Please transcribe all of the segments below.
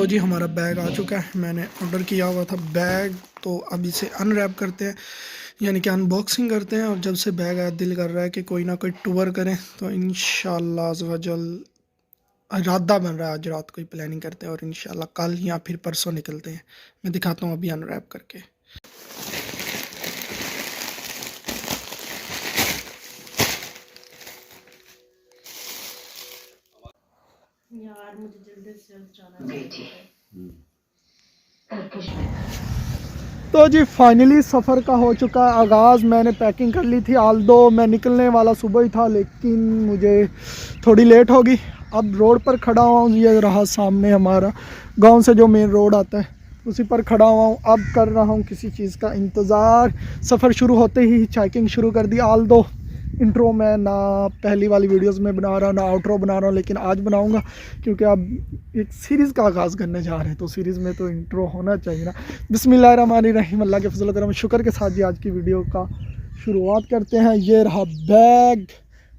तो जी हमारा बैग आ चुका है। मैंने ऑर्डर किया हुआ था बैग, तो अब इसे अनरैप करते हैं, यानी कि अनबॉक्सिंग करते हैं। और जब से बैग आया दिल कर रहा है कि कोई ना कोई टूर करें, तो इंशाल्लाह अज़ वजल इरादा बन रहा है आज रात को ही प्लानिंग करते हैं और इंशाल्लाह कल या फिर परसों निकलते हैं। मैं दिखाता हूँ अभी अनरैप करके। यार मुझे जल्दी से जल्द जाना है। तो जी फाइनली सफ़र का हो चुका आगाज़। मैंने पैकिंग कर ली थी, आल्दो मैं निकलने वाला सुबह ही था, लेकिन मुझे थोड़ी लेट हो गई। अब रोड पर खड़ा हुआ हूँ, ये रहा सामने हमारा गांव से जो मेन रोड आता है, उसी पर खड़ा हुआ हूँ। अब कर रहा हूँ किसी चीज़ का इंतज़ार। सफ़र शुरू होते ही चेकिंग शुरू कर दी। आल्दो इंट्रो मैं ना पहली वाली वीडियोस में बना रहा हूँ ना आउट्रो बना रहा हूँ, लेकिन आज बनाऊँगा क्योंकि अब एक सीरीज़ का आगाज़ करने जा रहे हैं, तो सीरीज़ में तो इंट्रो होना चाहिए ना। बिस्मिल्लाहिर्रहमानिर्रहीम, अल्लाह के फजल करम शुक्र के साथ जी आज की वीडियो का शुरुआत करते हैं। ये रहा बैग,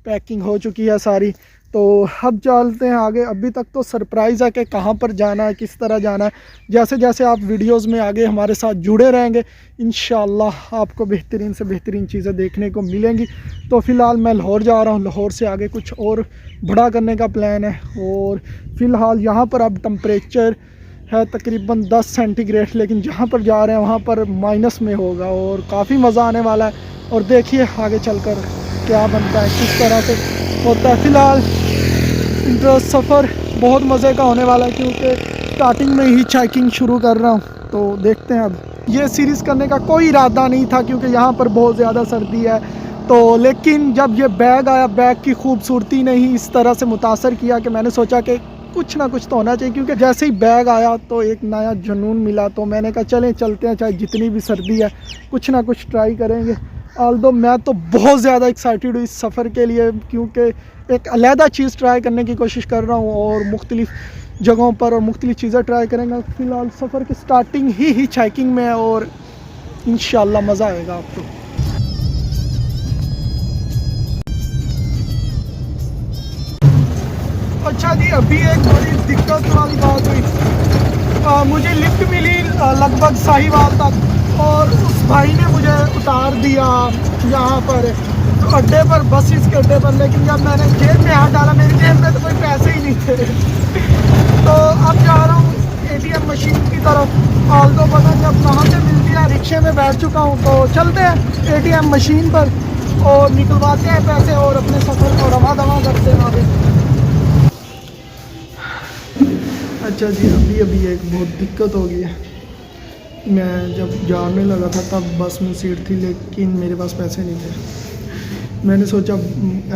पैकिंग हो चुकी है सारी। तो अब चलते हैं आगे। अभी तक तो सरप्राइज़ है कि कहाँ पर जाना है, किस तरह जाना है। जैसे जैसे आप वीडियोस में आगे हमारे साथ जुड़े रहेंगे, इंशाल्लाह आपको बेहतरीन से बेहतरीन चीज़ें देखने को मिलेंगी। तो फ़िलहाल मैं लाहौर जा रहा हूँ, लाहौर से आगे कुछ और बड़ा करने का प्लान है। और फ़िलहाल यहाँ पर अब टम्परेचर है तकरीबन 10 सेंटीग्रेड, लेकिन जहाँ पर जा रहे हैं वहाँ पर माइनस में होगा और काफ़ी मज़ा आने वाला है। और देखिए आगे चलकर क्या बनता है, किस तरह से होता है। फ़िलहाल सफ़र बहुत मज़े का होने वाला है क्योंकि स्टार्टिंग में ही चेकिंग शुरू कर रहा हूँ। तो देखते हैं। अब ये सीरीज़ करने का कोई इरादा नहीं था क्योंकि यहाँ पर बहुत ज़्यादा सर्दी है, तो लेकिन जब ये बैग आया, बैग की खूबसूरती ने ही इस तरह से मुतासर किया कि मैंने सोचा कि कुछ ना कुछ तो होना चाहिए। क्योंकि जैसे ही बैग आया तो एक नया जुनून मिला, तो मैंने कहा चलें चलते हैं, चाहे जितनी भी सर्दी है कुछ ना कुछ ट्राई करेंगे। ऑल्दो मैं तो बहुत ज़्यादा एक्साइटेड हूँ इस सफ़र के लिए क्योंकि एक अलहदा चीज़ ट्राई करने की कोशिश कर रहा हूँ और मुख्तलिफ़ जगहों पर और मुख्तलिफ़ चीज़ें ट्राई करेंगे। फ़िलहाल सफ़र की स्टार्टिंग ही चेकिंग में है और इंशाल्लाह मज़ा आएगा आपको। अच्छा जी, अभी एक बड़ी दिक्कत वाली बात हुई। मुझे लिफ्ट मिली लगभग साहिवाल तक और उस भाई ने मुझे उतार दिया यहाँ पर अड्डे पर, बस इसके अड्डे पर। लेकिन जब मैंने जेब में हाथ डाला, मेरी जेब में तो कोई पैसे ही नहीं थे। तो अब जा रहा हूँ ATM मशीन की तरफ। ऑल्दो पता नहीं अब कहाँ से मिलती है, रिक्शे में बैठ चुका हूँ। तो चलते हैं ATM मशीन पर और निकलवाते हैं पैसे और अपने सफ़र को रवा दवा करते हैं आगे। अच्छा जी, अभी एक बहुत दिक्कत हो गई है। मैं जब जाने लगा था तब बस में सीट थी, लेकिन मेरे पास पैसे नहीं थे। मैंने सोचा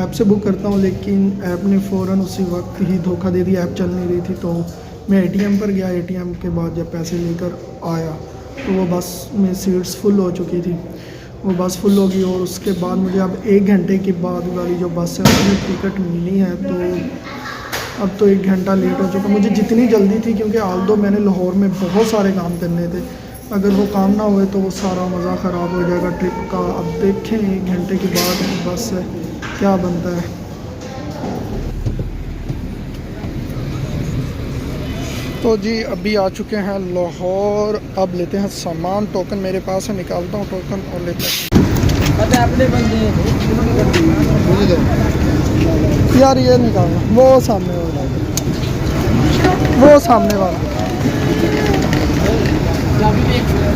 ऐप से बुक करता हूँ, लेकिन ऐप ने फ़ौरन उसी वक्त ही धोखा दे दिया, ऐप चल नहीं रही थी। तो मैं ATM पर गया। ATM के बाद जब पैसे लेकर आया तो वो बस में सीट्स फुल हो चुकी थी, वो बस फुल हो गई। और उसके बाद मुझे अब 1 घंटे के बाद वाली जो बस है उसमें टिकट मिली है, तो अब तो 1 घंटा लेट हो चुका। मुझे जितनी जल्दी थी क्योंकि आल्दो मैंने लाहौर में बहुत सारे काम करने थे, अगर वो काम ना हुए तो वो सारा मज़ा ख़राब हो जाएगा ट्रिप का। अब देखें 1 घंटे के बाद बस से क्या बनता है। तो जी अभी आ चुके हैं लाहौर। अब लेते हैं सामान। टोकन मेरे पास है, निकालता हूँ टोकन और लेते हैं। अपने बंदे यार ये निकालना, वो सामने वाला, वो सामने वाला।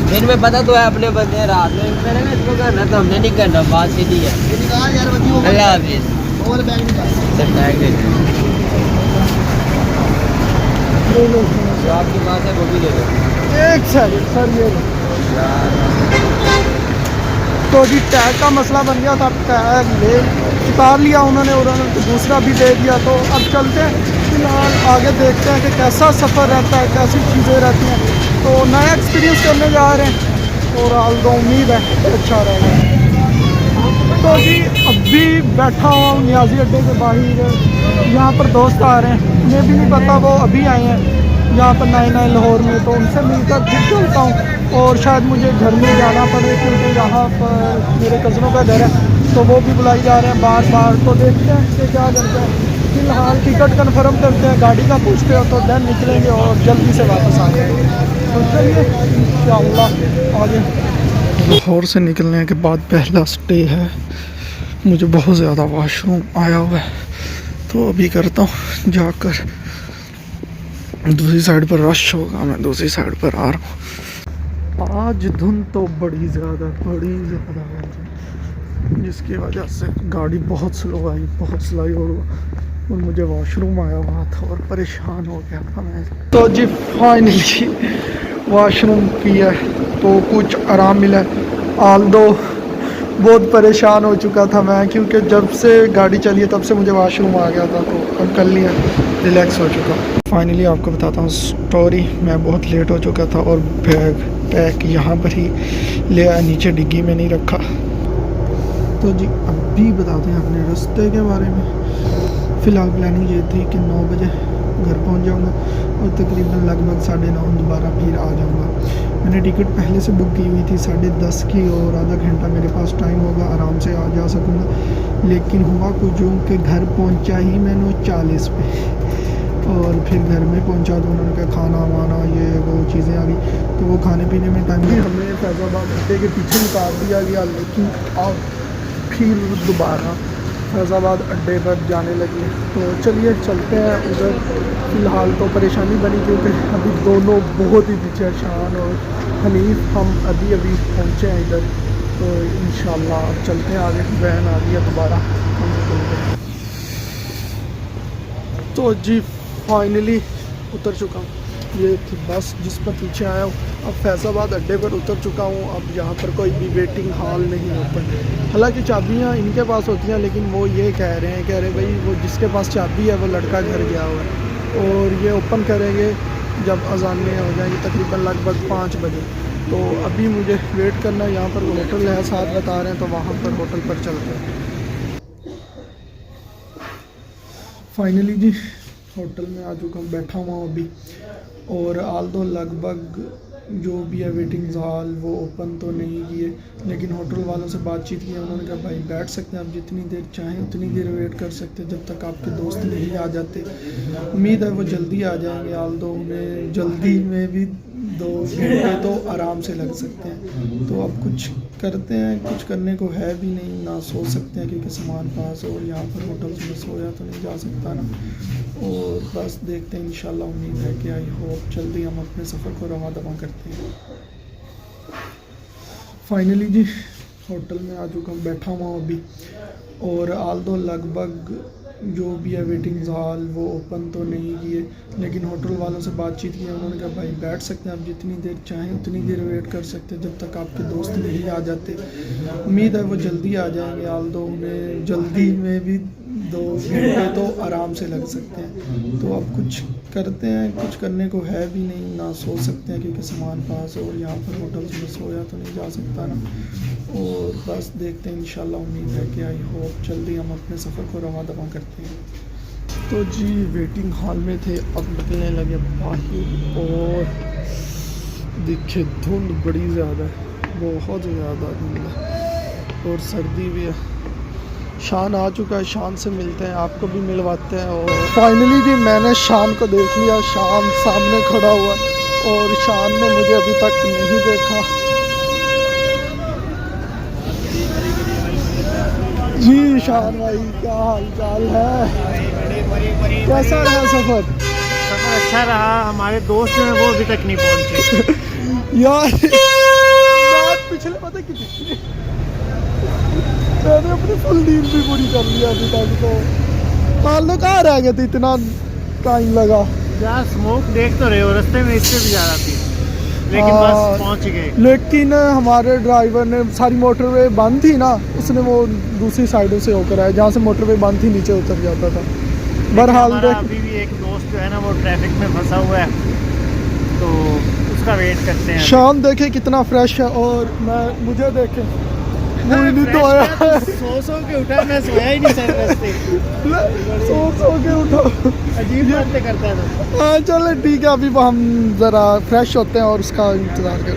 दिन में पता तो है अपने बंदे, रात में मैंने इसको करना तो हमने नहीं करना, बात सीधी है। अल्लाह हाफिज़। जो आपके पास है वो भी ले लो। एक सेकंड सर, ये तो जी टैग का मसला बन गया था। टैग ले उतार लिया उन्होंने तो दूसरा भी दे दिया। तो अब चलते हैं, फिलहाल आगे देखते हैं कि कैसा सफ़र रहता है, कैसी चीज़ें रहती हैं। तो नया एक्सपीरियंस करने जा रहे हैं और आल्दो उम्मीद है अच्छा रहेगा। तो जी अभी बैठा हुआ हूँ नियाज़ी अड्डे के बाहर। यहाँ पर दोस्त आ रहे हैं, उन्हें भी नहीं पता, वो अभी आए हैं यहाँ पर नए लाहौर में। तो उनसे मिलकर फिर चलता हूँ और शायद मुझे घर में जाना पड़े क्योंकि यहाँ पर मेरे कज़नों का घर है, तो वो भी बुलाई जा रहे हैं बार बार। तो देखते हैं कि क्या करते हैं। फिलहाल टिकट कंफर्म करते हैं, गाड़ी का पूछते हो तो देन निकलेंगे और जल्दी से वापस आ जाएंगे। तो चलिए इंशाअल्लाह आगे। लाहौर से निकलने के बाद पहला स्टे है, मुझे बहुत ज़्यादा वॉशरूम आया हुआ है तो अभी करता हूँ जाकर। दूसरी साइड पर रश होगा, मैं दूसरी साइड पर आ रहा हूँ। आज धुंध तो बड़ी ज़्यादा है, जिसकी वजह से गाड़ी बहुत स्लो आई, बहुत स्लाई और मुझे वॉशरूम आया हुआ था और परेशान हो गया था मैं। तो जी फाइनली वॉशरूम किया तो कुछ आराम मिला। आल दो बहुत परेशान हो चुका था मैं, क्योंकि जब से गाड़ी चली है तब से मुझे वॉशरूम आ गया था, तो अब कर लिया, रिलैक्स हो चुका। फाइनली आपको बताता हूँ स्टोरी, मैं बहुत लेट हो चुका था और बैग पैक यहाँ पर ही ले आया, नीचे डिग्गी में नहीं रखा। तो जी अभी बताते हैं अपने रास्ते के बारे में। फ़िलहाल प्लानिंग ये थी कि 9 बजे घर पहुंच जाऊंगा और तकरीबन लगभग 9:30 दोबारा फिर आ जाऊंगा। मैंने टिकट पहले से बुक की हुई थी 10:30 की, और आधा घंटा मेरे पास टाइम होगा, आराम से आ जा सकूँगा। लेकिन हुआ कुछ यूँ कि घर पहुंचा ही मैं 9:40 पे, और फिर घर में पहुंचा तो उन्होंने कहा खाना वाना ये वो चीज़ें आ गई, तो वो खाने पीने में टाइम भी हमें फैज़ाबाद अड्डे के पीछे उतार दिया गया। लेकिन अब फिर दोबारा फैज़ाबाद अड्डे पर जाने लगे, तो चलिए चलते हैं उधर। फ़िलहाल तो परेशानी बनी क्योंकि अभी दोनों बहुत ही पीछे, शान और हनीफ, हम अभी पहुँचे हैं इधर। तो इंशाल्लाह अब चलते हैं आगे, वैन आ गई है दोबारा। तो जी फाइनली उतर चुका हूँ, ये थी बस जिस पर पीछे आया हूँ। अब फैज़ाबाद अड्डे पर उतर चुका हूँ। अब यहाँ पर कोई भी वेटिंग हॉल नहीं ओपन, हालांकि चाबियाँ इनके पास होती हैं, लेकिन वो ये कह रहे भाई वो जिसके पास चाबी है वो लड़का घर गया हुआ है, और ये ओपन करेंगे जब अज़ानें हो जाएंगी तकरीबन लगभग 5 बजे। तो अभी मुझे वेट करना है, यहाँ पर होटल है साथ बता रहे हैं, तो वहाँ पर होटल पर चलते हैं। फाइनली जी होटल में आ चुका हूँ, बैठा हुआ हूँ अभी, और आल दो लगभग जो भी है वेटिंग हॉल वो ओपन तो नहीं किए, लेकिन होटल वालों से बातचीत की, उन्होंने कहा भाई बैठ सकते हैं आप जितनी देर चाहें उतनी देर वेट कर सकते हैं जब तक आपके दोस्त नहीं आ जाते। उम्मीद है वो जल्दी आ जाएंगे, आल दो उन्हें जल्दी में भी 2 घंटे तो आराम से लग सकते हैं। तो अब कुछ करते हैं, कुछ करने को है भी नहीं, ना सो सकते हैं क्योंकि सामान पास है, और यहाँ पर होटल में सोया तो नहीं जा सकता ना, और बस देखते हैं इंशाल्लाह। उम्मीद है कि आई होप जल्दी हम अपने सफ़र को रवा दवा करते हैं। फाइनली जी होटल में आ चुका हूँ, बैठा हुआ हूँ अभी, और आल दो लगभग जो भी है वेटिंग हॉल वो ओपन तो नहीं किए, लेकिन होटल वालों से बातचीत की, उन्होंने कहा भाई बैठ सकते हैं आप जितनी देर चाहें उतनी देर वेट कर सकते हैं जब तक आपके दोस्त नहीं आ जाते। उम्मीद है वो जल्दी आ जाएंगे, आल दो उन्हें जल्दी में भी 2 घंटे तो आराम से लग सकते हैं। तो अब कुछ करते हैं, कुछ करने को है भी नहीं, ना सो सकते हैं क्योंकि सामान पास है, और यहाँ पर होटल में सोया तो नहीं जा सकता ना, और बस देखते हैं इंशाल्लाह। उम्मीद है कि आई होप जल्दी हम अपने सफ़र को रवा दवा करते हैं। तो जी वेटिंग हॉल में थे, अब निकलने लगे बाहर, और दिखे धुंध बड़ी ज़्यादा है, बहुत ज़्यादा धुंध है और सर्दी भी है। शान आ चुका है, शान से मिलते हैं, आपको भी मिलवाते हैं। और फाइनली भी मैंने शान को देख लिया, शान सामने खड़ा हुआ, और शान ने मुझे अभी तक नहीं देखा। जी शान भाई क्या हाल चाल है, कैसा रहा सफ़र? सफ़र अच्छा रहा, हमारे दोस्त जो हैं वो अभी तक नहीं पहुँचे। यार बात पिछले पता कितनी, मैंने अपनी फुल नींद भी पूरी कर लिया अभी तक, तो मान लो कहाँ रह गए थे, इतना टाइम लगा। यार स्मोक देख तो रहे हो, रास्ते में इससे भी ज़्यादा थी, लेकिन बस पहुंच गए। लेकिन हमारे ड्राइवर ने, सारी मोटरवे बंद थी ना, उसने वो दूसरी साइडों से होकर आया जहाँ से मोटरवे बंद थी, नीचे उतर जाता था। बहरहाल अभी भी एक दोस्त जो है ना वो ट्रैफिक में फंसा हुआ है, तो उसका वेट करते हैं। शाम देखे कितना फ्रेश है, और मुझे देखे नहीं तो आया, सो के उठा, मैं सोया ही नहीं सर रास्ते, सो के उठा, अजीब बातें करता है। हाँ चलो ठीक है, अभी हम ज़रा फ्रेश होते हैं और उसका इंतज़ार करते हैं।